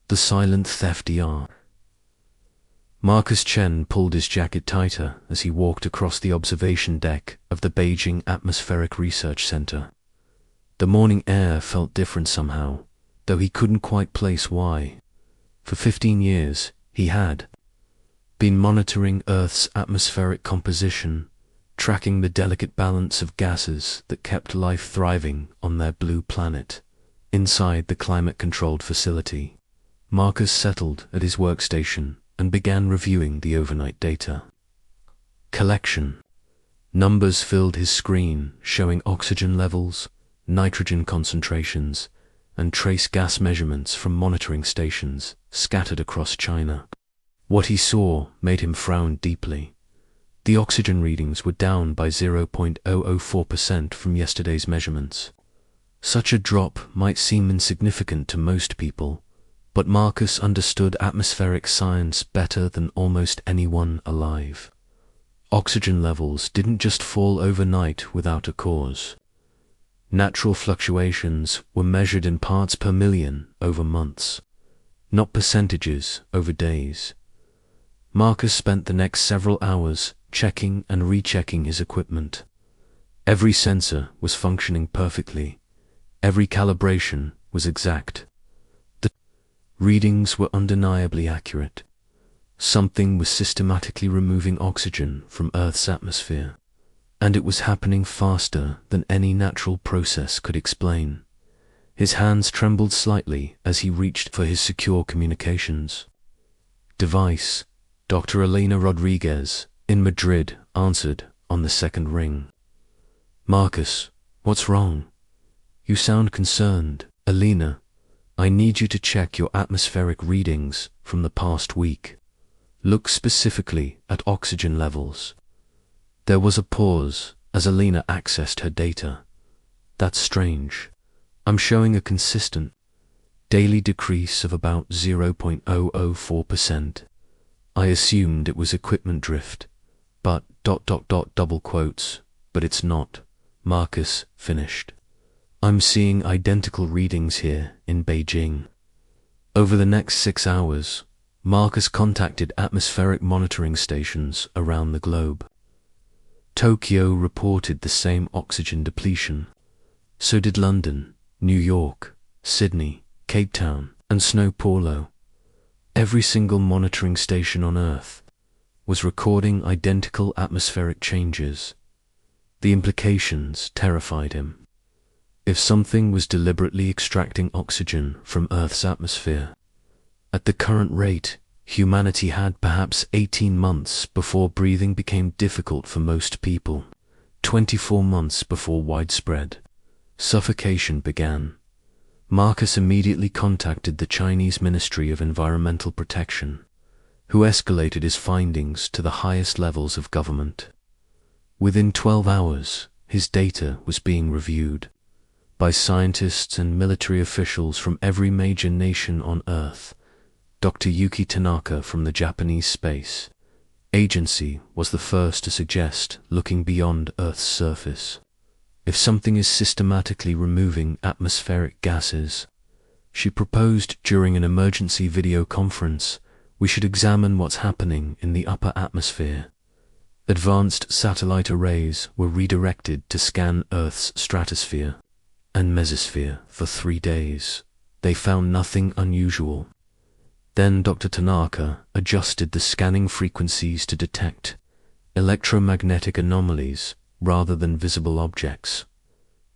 The silent theft ER. Marcus Chen pulled his jacket tighter as he walked across the observation deck of the Beijing Atmospheric Research Center. The morning air felt different somehow, though he couldn't quite place why. For 15 years, he had been monitoring Earth's atmospheric composition, tracking the delicate balance of gases that kept life thriving on their blue planet. Inside the climate-controlled facility, Marcus settled at his workstation and began reviewing the overnight data collection. Numbers filled his screen, showing oxygen levels, nitrogen concentrations, and trace gas measurements from monitoring stations scattered across China. What he saw made him frown deeply. The oxygen readings were down by 0.004% from yesterday's measurements. Such a drop might seem insignificant to most people, but Marcus understood atmospheric science better than almost anyone alive. Oxygen levels didn't just fall overnight without a cause. Natural fluctuations were measured in parts per million over months, not percentages over days. Marcus spent the next several hours checking and rechecking his equipment. Every sensor was functioning perfectly. Every calibration was exact. The readings were undeniably accurate. Something was systematically removing oxygen from Earth's atmosphere, and it was happening faster than any natural process could explain. His hands trembled slightly as he reached for his secure communications device. Dr. Elena Rodriguez, in Madrid, answered on the second ring. "Marcus, what's wrong? You sound concerned." "Elena, I need you to check your atmospheric readings from the past week. Look specifically at oxygen levels." There was a pause as Elena accessed her data. "That's strange. I'm showing a consistent daily decrease of about 0.004%. I assumed it was equipment drift, but ... double quotes, but it's not," Marcus finished. "I'm seeing identical readings here in Beijing." Over the next 6 hours, Marcus contacted atmospheric monitoring stations around the globe. Tokyo reported the same oxygen depletion. So did London, New York, Sydney, Cape Town, and São Paulo. Every single monitoring station on Earth was recording identical atmospheric changes. The implications terrified him. If something was deliberately extracting oxygen from Earth's atmosphere, at the current rate, humanity had perhaps 18 months before breathing became difficult for most people, 24 months before widespread suffocation began. Marcus immediately contacted the Chinese Ministry of Environmental Protection, who escalated his findings to the highest levels of government. Within 12 hours, his data was being reviewed by scientists and military officials from every major nation on Earth. Dr. Yuki Tanaka from the Japanese Space Agency was the first to suggest looking beyond Earth's surface. If something is systematically removing atmospheric gases, she proposed during an emergency video conference, we should examine what's happening in the upper atmosphere. Advanced satellite arrays were redirected to scan Earth's stratosphere and mesosphere for 3 days. They found nothing unusual. Then Dr. Tanaka adjusted the scanning frequencies to detect electromagnetic anomalies rather than visible objects.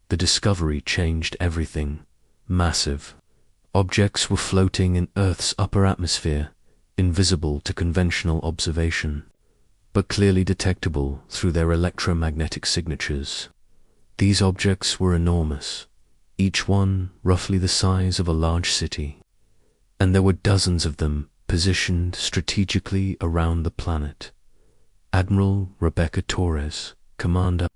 The discovery changed everything. Massive objects were floating in Earth's upper atmosphere, invisible to conventional observation, but clearly detectable through their electromagnetic signatures. These objects were enormous, each one roughly the size of a large city, and there were dozens of them positioned strategically around the planet. Admiral Rebecca Torres, commander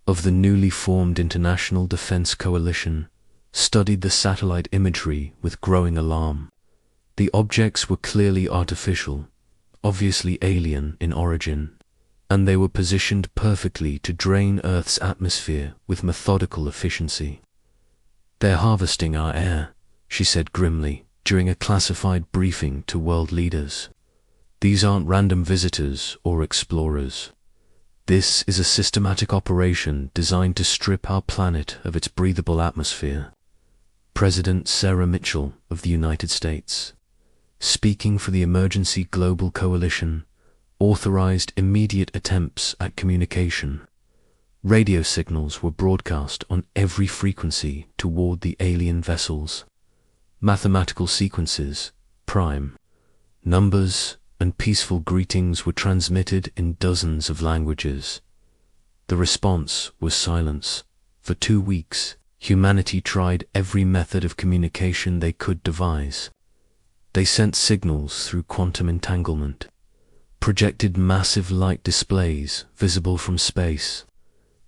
of the newly formed International Defense Coalition, studied the satellite imagery with growing alarm. The objects were clearly artificial, obviously alien in origin, and they were positioned perfectly to drain Earth's atmosphere with methodical efficiency. "They're harvesting our air," she said grimly, during a classified briefing to world leaders. These aren't random visitors or explorers. This is a systematic operation designed to strip our planet of its breathable atmosphere. President Sarah Mitchell of the United States, speaking for the Emergency Global Coalition, authorized immediate attempts at communication. Radio signals were broadcast on every frequency toward the alien vessels. Mathematical sequences, prime numbers, and peaceful greetings were transmitted in dozens of languages. The response was silence. For 2 weeks, humanity tried every method of communication they could devise. They sent signals through quantum entanglement, projected massive light displays visible from space,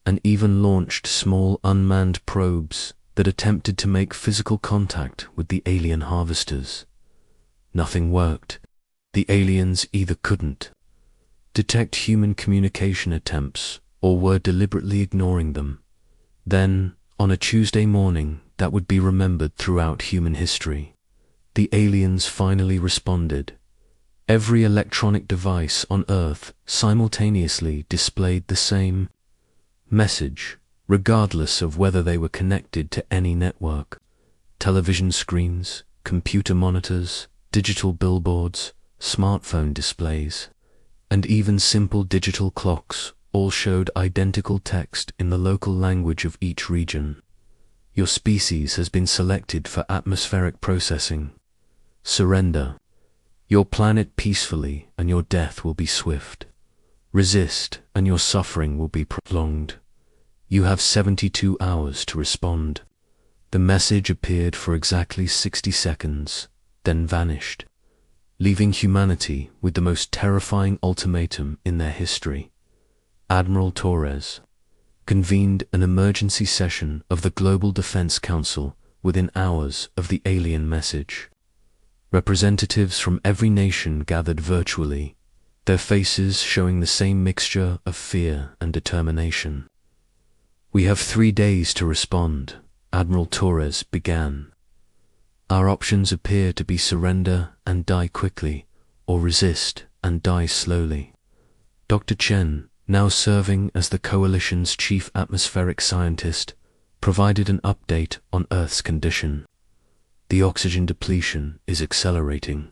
and even launched small unmanned probes that attempted to make physical contact with the alien harvesters. Nothing worked. The aliens either couldn't detect human communication attempts or were deliberately ignoring them. Then, on a Tuesday morning that would be remembered throughout human history, the aliens finally responded. Every electronic device on Earth simultaneously displayed the same message, regardless of whether they were connected to any network. Television screens, computer monitors, digital billboards, smartphone displays, and even simple digital clocks all showed identical text in the local language of each region. Your species has been selected for atmospheric processing. Surrender. Your planet peacefully, and your death will be swift. Resist, and your suffering will be prolonged. You have 72 hours to respond. The message appeared for exactly 60 seconds, then vanished, leaving humanity with the most terrifying ultimatum in their history. Admiral Torres convened an emergency session of the Global Defense Council within hours of the alien message. Representatives from every nation gathered virtually, their faces showing the same mixture of fear and determination. "We have 3 days to respond," Admiral Torres began. "Our options appear to be surrender and die quickly, or resist and die slowly." Dr. Chen, now serving as the Coalition's chief atmospheric scientist, provided an update on Earth's condition. The oxygen depletion is accelerating.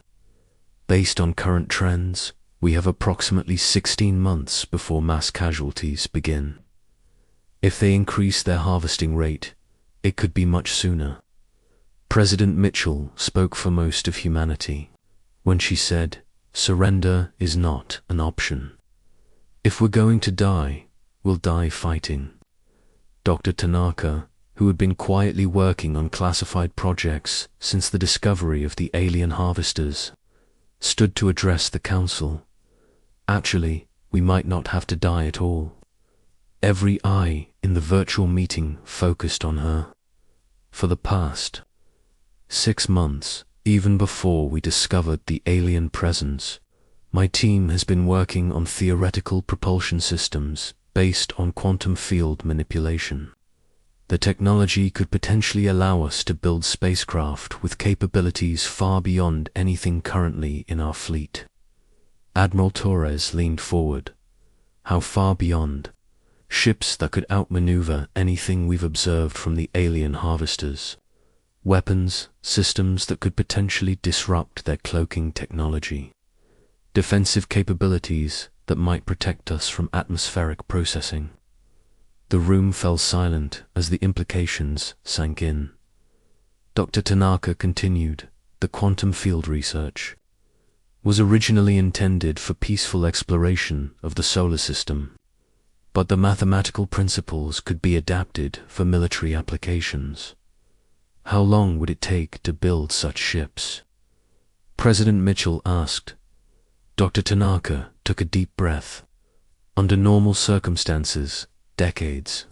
Based on current trends, we have approximately 16 months before mass casualties begin. If they increase their harvesting rate, it could be much sooner. President Mitchell spoke for most of humanity when she said, "Surrender is not an option. If we're going to die, we'll die fighting." Dr. Tanaka, who had been quietly working on classified projects since the discovery of the alien harvesters, stood to address the council. Actually, we might not have to die at all. Every eye in the virtual meeting focused on her. For the past 6 months, even before we discovered the alien presence, my team has been working on theoretical propulsion systems based on quantum field manipulation. The technology could potentially allow us to build spacecraft with capabilities far beyond anything currently in our fleet. Admiral Torres leaned forward. How far beyond? Ships that could outmaneuver anything we've observed from the alien harvesters. Weapons, systems that could potentially disrupt their cloaking technology. Defensive capabilities that might protect us from atmospheric processing. The room fell silent as the implications sank in. Dr. Tanaka continued, "The quantum field research was originally intended for peaceful exploration of the solar system, but the mathematical principles could be adapted for military applications. How long would it take to build such ships?" President Mitchell asked. Dr. Tanaka took a deep breath. "Under normal circumstances, decades.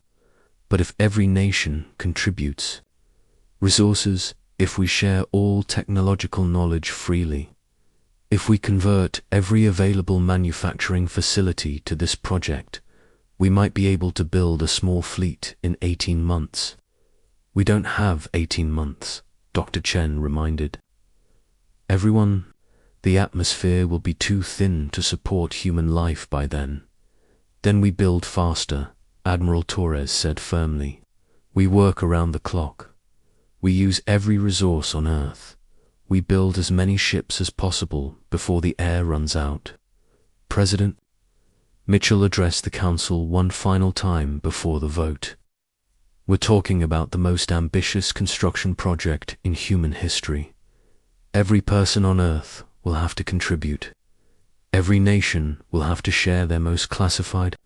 But if every nation contributes resources, if we share all technological knowledge freely, if we convert every available manufacturing facility to this project, we might be able to build a small fleet in 18 months. "We don't have 18 months, Dr. Chen reminded. Everyone, the atmosphere will be too thin to support human life by then. Then we build faster, Admiral Torres said firmly. We work around the clock. We use every resource on Earth. We build as many ships as possible before the air runs out. President Mitchell addressed the council one final time before the vote. We're talking about the most ambitious construction project in human history. Every person on Earth will have to contribute. Every nation will have to share their most classified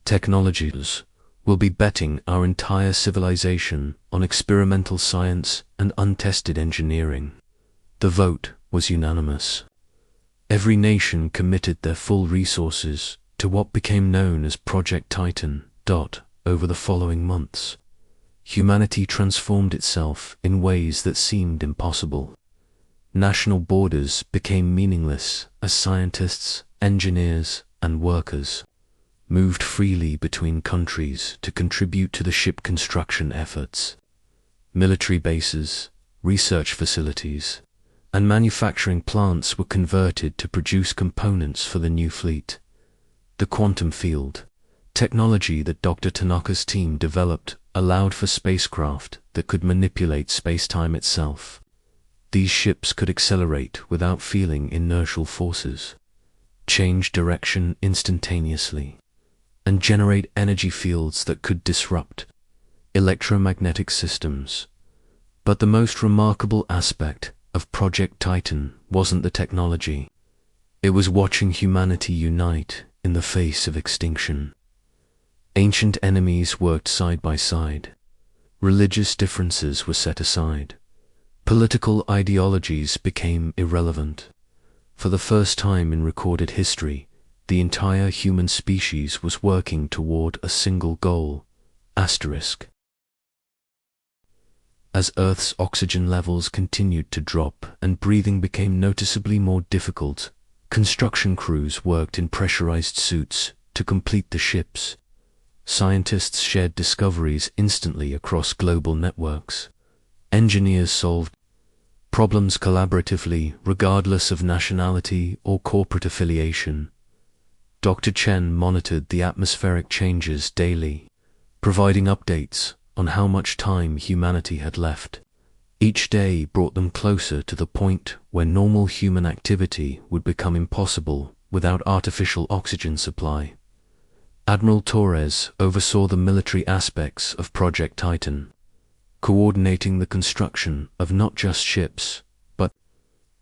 technologies. We'll be betting our entire civilization on experimental science and untested engineering. The vote was unanimous. Every nation committed their full resources to what became known as Project Titan. Over the following months, humanity transformed itself in ways that seemed impossible. National borders became meaningless as scientists, engineers, and workers moved freely between countries to contribute to the ship construction efforts. Military bases, research facilities, and manufacturing plants were converted to produce components for the new fleet. The quantum field, technology that Dr. Tanaka's team developed, allowed for spacecraft that could manipulate space-time itself. These ships could accelerate without feeling inertial forces, change direction instantaneously, and generate energy fields that could disrupt electromagnetic systems. But the most remarkable aspect of Project Titan wasn't the technology. It was watching humanity unite in the face of extinction. Ancient enemies worked side by side. Religious differences were set aside. Political ideologies became irrelevant. For the first time in recorded history, the entire human species was working toward a single goal, asterisk. As Earth's oxygen levels continued to drop and breathing became noticeably more difficult, construction crews worked in pressurized suits to complete the ships. Scientists shared discoveries instantly across global networks. Engineers solved problems collaboratively, regardless of nationality or corporate affiliation. Dr. Chen monitored the atmospheric changes daily, providing updates on how much time humanity had left. Each day brought them closer to the point where normal human activity would become impossible without artificial oxygen supply. Admiral Torres oversaw the military aspects of Project Titan, coordinating the construction of not just ships, but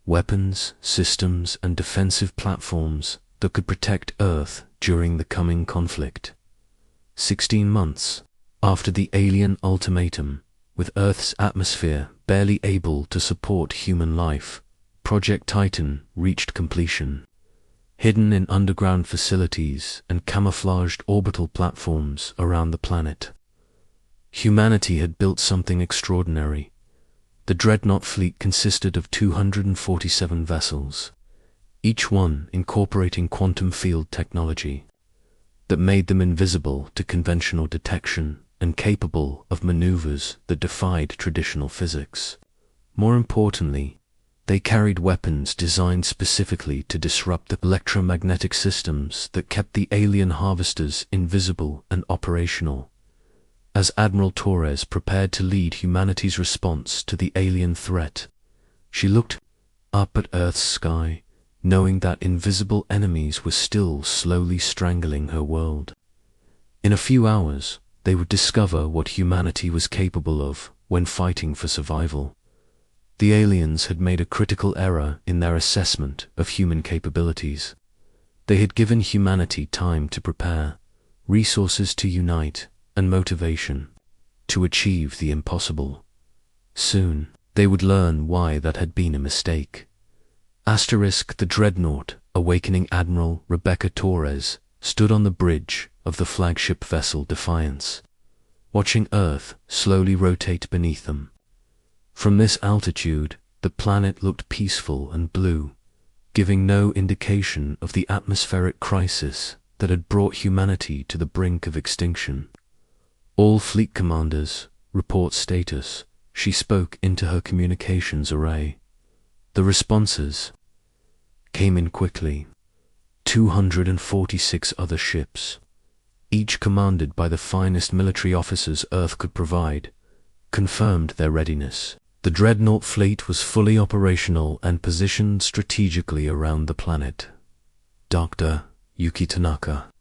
weapons, systems, and defensive platforms that could protect Earth during the coming conflict. 16 months after the alien ultimatum, with Earth's atmosphere barely able to support human life, Project Titan reached completion. Hidden in underground facilities and camouflaged orbital platforms around the planet, humanity had built something extraordinary. The Dreadnought fleet consisted of 247 vessels, each one incorporating quantum field technology that made them invisible to conventional detection and capable of maneuvers that defied traditional physics. More importantly, they carried weapons designed specifically to disrupt the electromagnetic systems that kept the alien harvesters invisible and operational. As Admiral Torres prepared to lead humanity's response to the alien threat, she looked up at Earth's sky, knowing that invisible enemies were still slowly strangling her world. In a few hours, they would discover what humanity was capable of when fighting for survival. The aliens had made a critical error in their assessment of human capabilities. They had given humanity time to prepare, resources to unite, and motivation to achieve the impossible. Soon, they would learn why that had been a mistake. Asterisk. The Dreadnought, awakening Admiral Rebecca Torres, stood on the bridge of the flagship vessel Defiance, watching Earth slowly rotate beneath them. From this altitude, the planet looked peaceful and blue, giving no indication of the atmospheric crisis that had brought humanity to the brink of extinction. All fleet commanders, report status, she spoke into her communications array. The responses came in quickly. 246 other ships, each commanded by the finest military officers Earth could provide, confirmed their readiness. The Dreadnought fleet was fully operational and positioned strategically around the planet. Dr. Yuki Tanaka,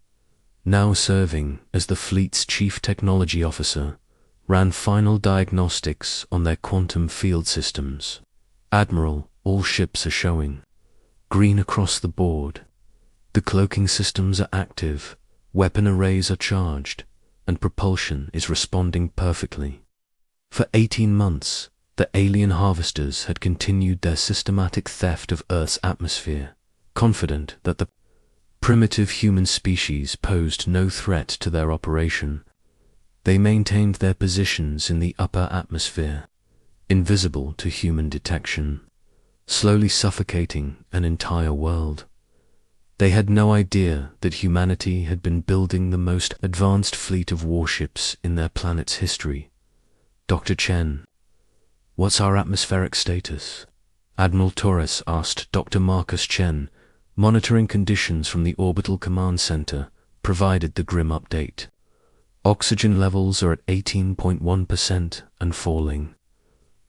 now serving as the fleet's chief technology officer, ran final diagnostics on their quantum field systems. Admiral, all ships are showing green across the board. The cloaking systems are active, weapon arrays are charged, and propulsion is responding perfectly. For 18 months, the alien harvesters had continued their systematic theft of Earth's atmosphere, confident that the primitive human species posed no threat to their operation. They maintained their positions in the upper atmosphere, invisible to human detection, slowly suffocating an entire world. They had no idea that humanity had been building the most advanced fleet of warships in their planet's history. Dr. Chen, what's our atmospheric status? Admiral Torres asked Dr. Marcus Chen, monitoring conditions from the Orbital Command Center, provided the grim update. Oxygen levels are at 18.1% and falling.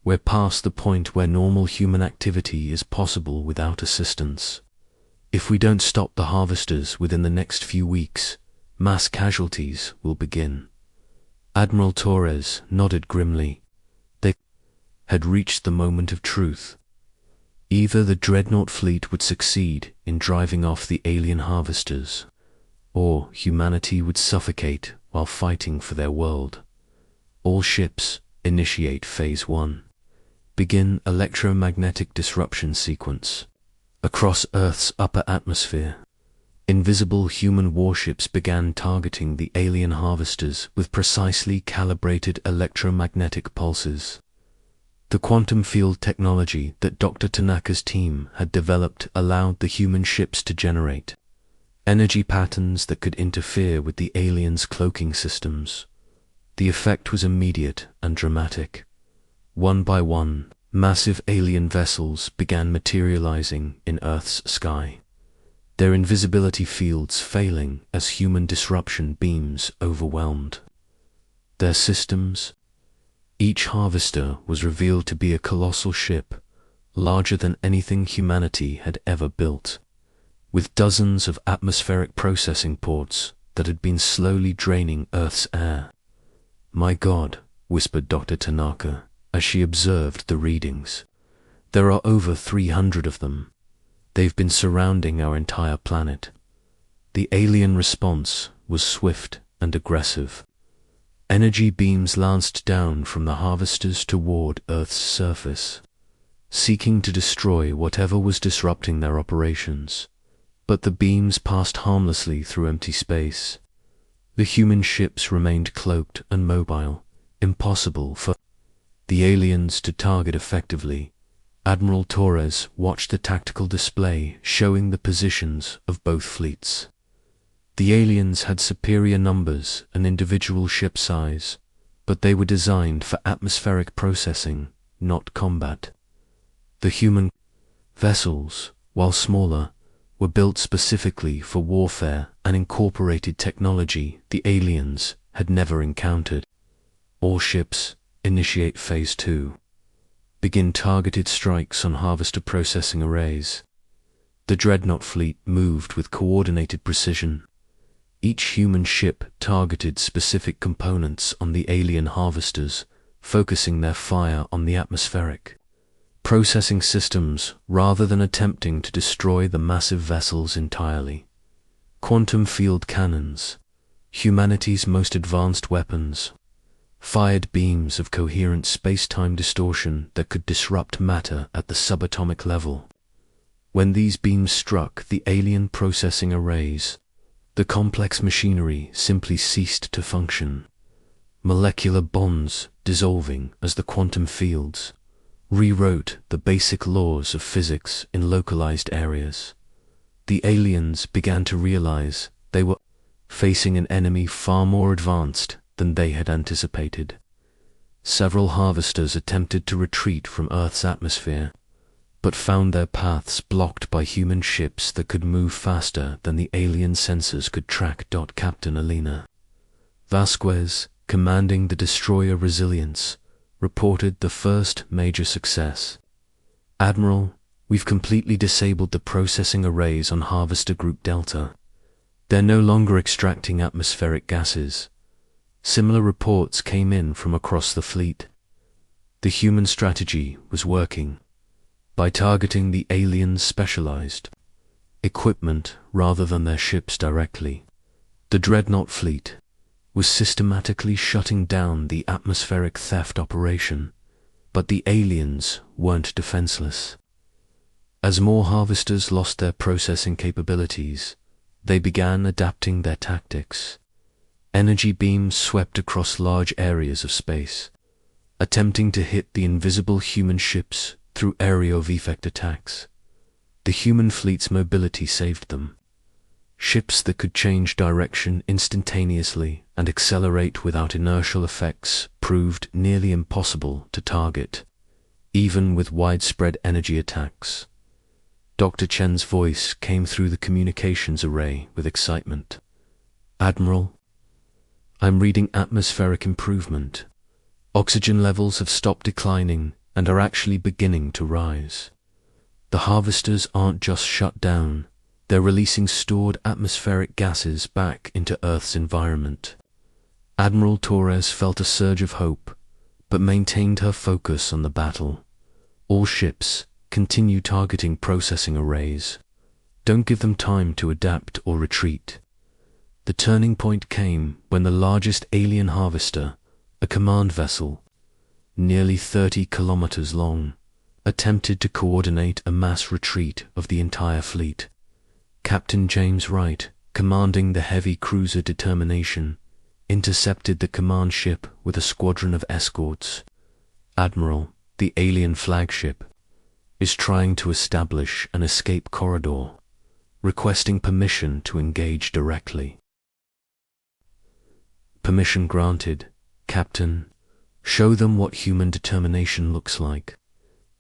We're past the point where normal human activity is possible without assistance. If we don't stop the harvesters within the next few weeks, mass casualties will begin. Admiral Torres nodded grimly. They had reached the moment of truth. Either the Dreadnought fleet would succeed in driving off the alien harvesters, or humanity would suffocate while fighting for their world. All ships initiate Phase 1. Begin electromagnetic disruption sequence. Across Earth's upper atmosphere, invisible human warships began targeting the alien harvesters with precisely calibrated electromagnetic pulses. The quantum field technology that Dr. Tanaka's team had developed allowed the human ships to generate energy patterns that could interfere with the aliens' cloaking systems. The effect was immediate and dramatic. One by one, massive alien vessels began materializing in Earth's sky, their invisibility fields failing as human disruption beams overwhelmed their systems. Each harvester was revealed to be a colossal ship, larger than anything humanity had ever built, with dozens of atmospheric processing ports that had been slowly draining Earth's air. "My God," whispered Dr. Tanaka as she observed the readings. "There are over 300 of them. They've been surrounding our entire planet." The alien response was swift and aggressive. Energy beams lanced down from the harvesters toward Earth's surface, seeking to destroy whatever was disrupting their operations. But the beams passed harmlessly through empty space. The human ships remained cloaked and mobile, impossible for the aliens to target effectively. Admiral Torres watched the tactical display showing the positions of both fleets. The aliens had superior numbers and individual ship size, but they were designed for atmospheric processing, not combat. The human vessels, while smaller, were built specifically for warfare and incorporated technology the aliens had never encountered. All ships initiate Phase 2. Begin targeted strikes on harvester processing arrays. The Dreadnought fleet moved with coordinated precision. Each human ship targeted specific components on the alien harvesters, focusing their fire on the atmospheric processing systems rather than attempting to destroy the massive vessels entirely. Quantum field cannons, humanity's most advanced weapons, fired beams of coherent space-time distortion that could disrupt matter at the subatomic level. When these beams struck the alien processing arrays, the complex machinery simply ceased to function. Molecular bonds dissolving as the quantum fields rewrote the basic laws of physics in localized areas. The aliens began to realize they were facing an enemy far more advanced than they had anticipated. Several harvesters attempted to retreat from Earth's atmosphere, but found their paths blocked by human ships that could move faster than the alien sensors could track. Captain Elena Vasquez, commanding the destroyer Resilience, reported the first major success. Admiral, we've completely disabled the processing arrays on Harvester Group Delta. They're no longer extracting atmospheric gases. Similar reports came in from across the fleet. The human strategy was working. By targeting the aliens' specialized equipment rather than their ships directly, the Dreadnought fleet was systematically shutting down the atmospheric theft operation, but the aliens weren't defenseless. As more harvesters lost their processing capabilities, they began adapting their tactics. Energy beams swept across large areas of space, attempting to hit the invisible human ships through aerial effect attacks. The human fleet's mobility saved them. Ships that could change direction instantaneously and accelerate without inertial effects proved nearly impossible to target, even with widespread energy attacks. Dr. Chen's voice came through the communications array with excitement. Admiral, I'm reading atmospheric improvement. Oxygen levels have stopped declining and are actually beginning to rise. The harvesters aren't just shut down, they're releasing stored atmospheric gases back into Earth's environment. Admiral Torres felt a surge of hope, but maintained her focus on the battle. All ships, continue targeting processing arrays. Don't give them time to adapt or retreat. The turning point came when the largest alien harvester, a command vessel, nearly 30 kilometers long, attempted to coordinate a mass retreat of the entire fleet. Captain James Wright, commanding the heavy cruiser Determination, intercepted the command ship with a squadron of escorts. Admiral, the alien flagship, is trying to establish an escape corridor, requesting permission to engage directly. Permission granted, Captain. Show them what human determination looks like.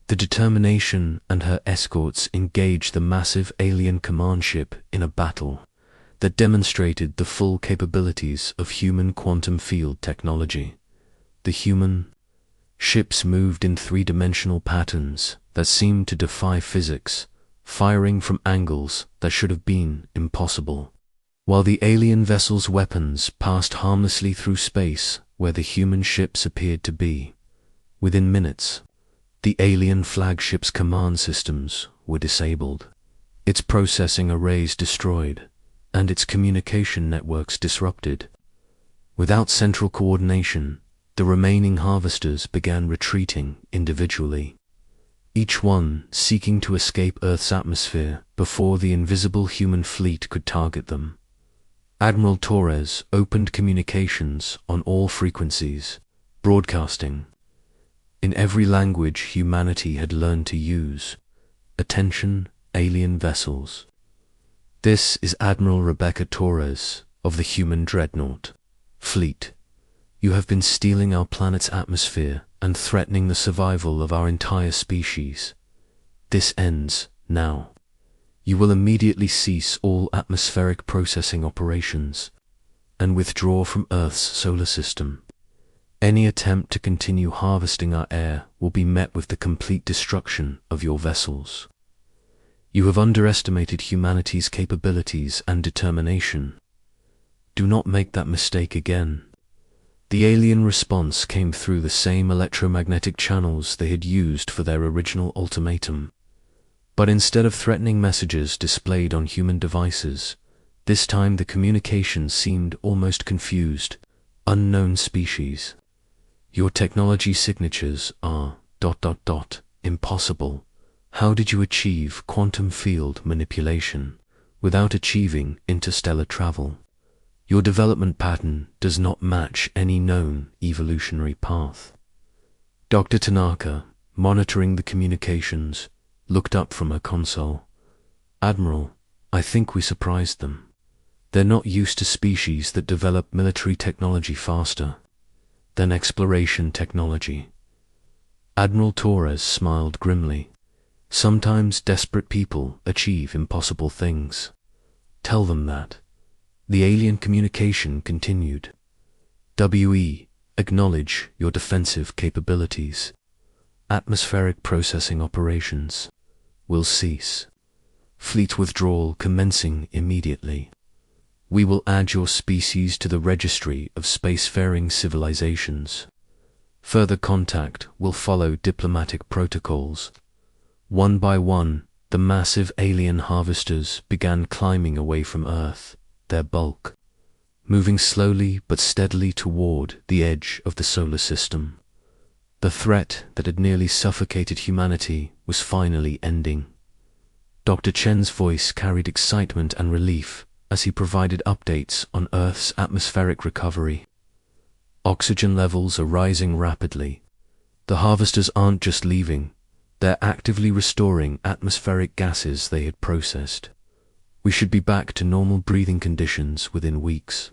The Determination and her escorts engaged the massive alien command ship in a battle that demonstrated the full capabilities of human quantum field technology. The human ships moved in three-dimensional patterns that seemed to defy physics, firing from angles that should have been impossible, while the alien vessel's weapons passed harmlessly through space where the human ships appeared to be. Within minutes, the alien flagship's command systems were disabled, its processing arrays destroyed, and its communication networks disrupted. Without central coordination, the remaining harvesters began retreating individually, each one seeking to escape Earth's atmosphere before the invisible human fleet could target them. Admiral Torres opened communications on all frequencies, broadcasting in every language humanity had learned to use. Attention, alien vessels. This is Admiral Rebecca Torres of the human Dreadnought fleet. You have been stealing our planet's atmosphere and threatening the survival of our entire species. This ends now. You will immediately cease all atmospheric processing operations and withdraw from Earth's solar system. Any attempt to continue harvesting our air will be met with the complete destruction of your vessels. You have underestimated humanity's capabilities and determination. Do not make that mistake again. The alien response came through the same electromagnetic channels they had used for their original ultimatum. But instead of threatening messages displayed on human devices, this time the communication seemed almost confused. Unknown species. Your technology signatures are ... impossible. How did you achieve quantum field manipulation without achieving interstellar travel? Your development pattern does not match any known evolutionary path. Dr. Tanaka, monitoring the communications, looked up from her console. Admiral, I think we surprised them. They're not used to species that develop military technology faster than exploration technology. Admiral Torres smiled grimly. Sometimes desperate people achieve impossible things. Tell them that. The alien communication continued. WE, acknowledge your defensive capabilities. Atmospheric processing operations will cease. Fleet withdrawal commencing immediately. We will add your species to the registry of spacefaring civilizations. Further contact will follow diplomatic protocols. One by one, the massive alien harvesters began climbing away from Earth, their bulk, moving slowly but steadily toward the edge of the solar system. The threat that had nearly suffocated humanity was finally ending. Dr. Chen's voice carried excitement and relief as he provided updates on Earth's atmospheric recovery. Oxygen levels are rising rapidly. The harvesters aren't just leaving, they're actively restoring atmospheric gases they had processed. We should be back to normal breathing conditions within weeks,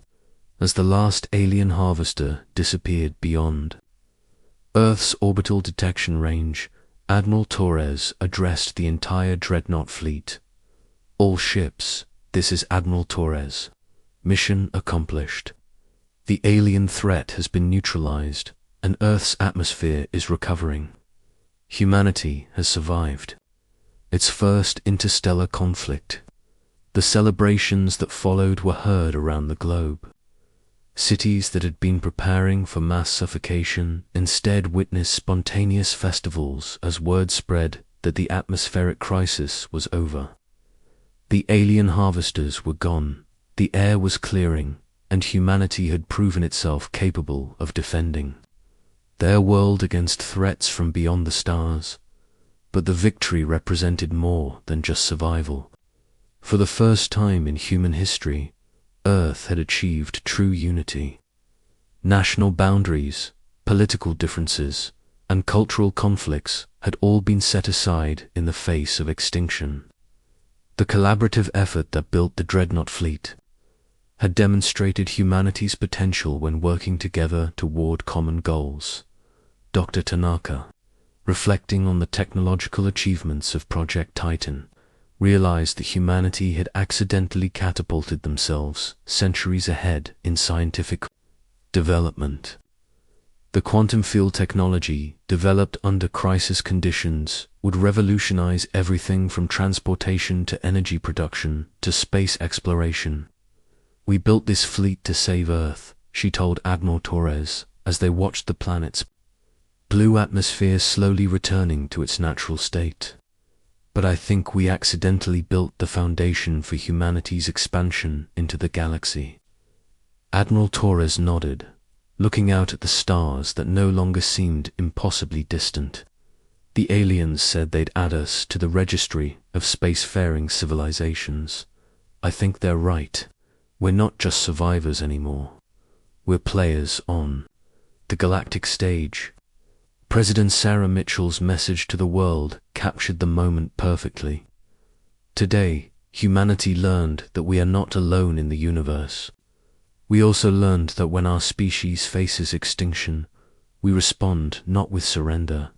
as the last alien harvester disappeared beyond Earth's orbital detection range. Admiral Torres addressed the entire Dreadnought fleet. All ships, this is Admiral Torres. Mission accomplished. The alien threat has been neutralized, and Earth's atmosphere is recovering. Humanity has survived its first interstellar conflict. The celebrations that followed were heard around the globe. Cities that had been preparing for mass suffocation instead witnessed spontaneous festivals as word spread that the atmospheric crisis was over. The alien harvesters were gone, the air was clearing, and humanity had proven itself capable of defending their world against threats from beyond the stars. But the victory represented more than just survival. For the first time in human history, Earth had achieved true unity. National boundaries, political differences, and cultural conflicts had all been set aside in the face of extinction. The collaborative effort that built the Dreadnought fleet had demonstrated humanity's potential when working together toward common goals. Dr. Tanaka, reflecting on the technological achievements of Project Titan, realized that humanity had accidentally catapulted themselves centuries ahead in scientific development. The quantum field technology developed under crisis conditions would revolutionize everything from transportation to energy production to space exploration. We built this fleet to save Earth, she told Admiral Torres as they watched the planet's blue atmosphere slowly returning to its natural state. But I think we accidentally built the foundation for humanity's expansion into the galaxy. Admiral Torres nodded, looking out at the stars that no longer seemed impossibly distant. The aliens said they'd add us to the registry of spacefaring civilizations. I think they're right. We're not just survivors anymore. We're players on the galactic stage. President Sarah Mitchell's message to the world captured the moment perfectly. Today, humanity learned that we are not alone in the universe. We also learned that when our species faces extinction, we respond not with surrender,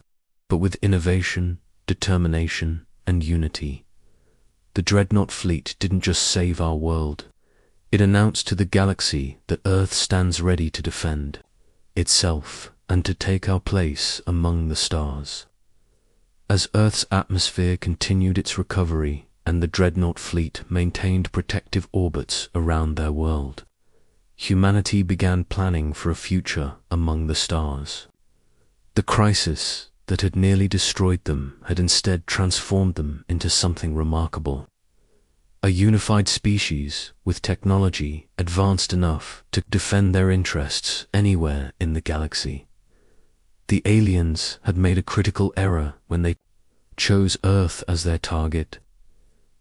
but with innovation, determination, and unity. The Dreadnought fleet didn't just save our world. It announced to the galaxy that Earth stands ready to defend itself and to take our place among the stars. As Earth's atmosphere continued its recovery and the Dreadnought fleet maintained protective orbits around their world, humanity began planning for a future among the stars. The crisis that had nearly destroyed them had instead transformed them into something remarkable. A unified species with technology advanced enough to defend their interests anywhere in the galaxy. The aliens had made a critical error when they chose Earth as their target.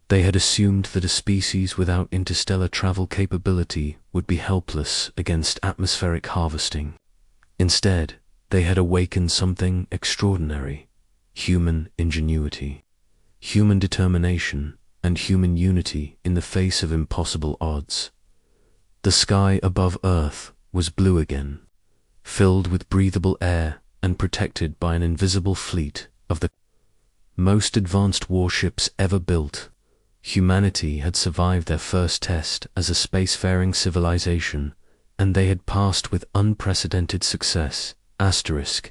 They had assumed that a species without interstellar travel capability would be helpless against atmospheric harvesting. Instead, they had awakened something extraordinary: human ingenuity, human determination, and human unity in the face of impossible odds. The sky above Earth was blue again, filled with breathable air and protected by an invisible fleet of the most advanced warships ever built. Humanity had survived their first test as a spacefaring civilization, and they had passed with unprecedented success. Asterisk,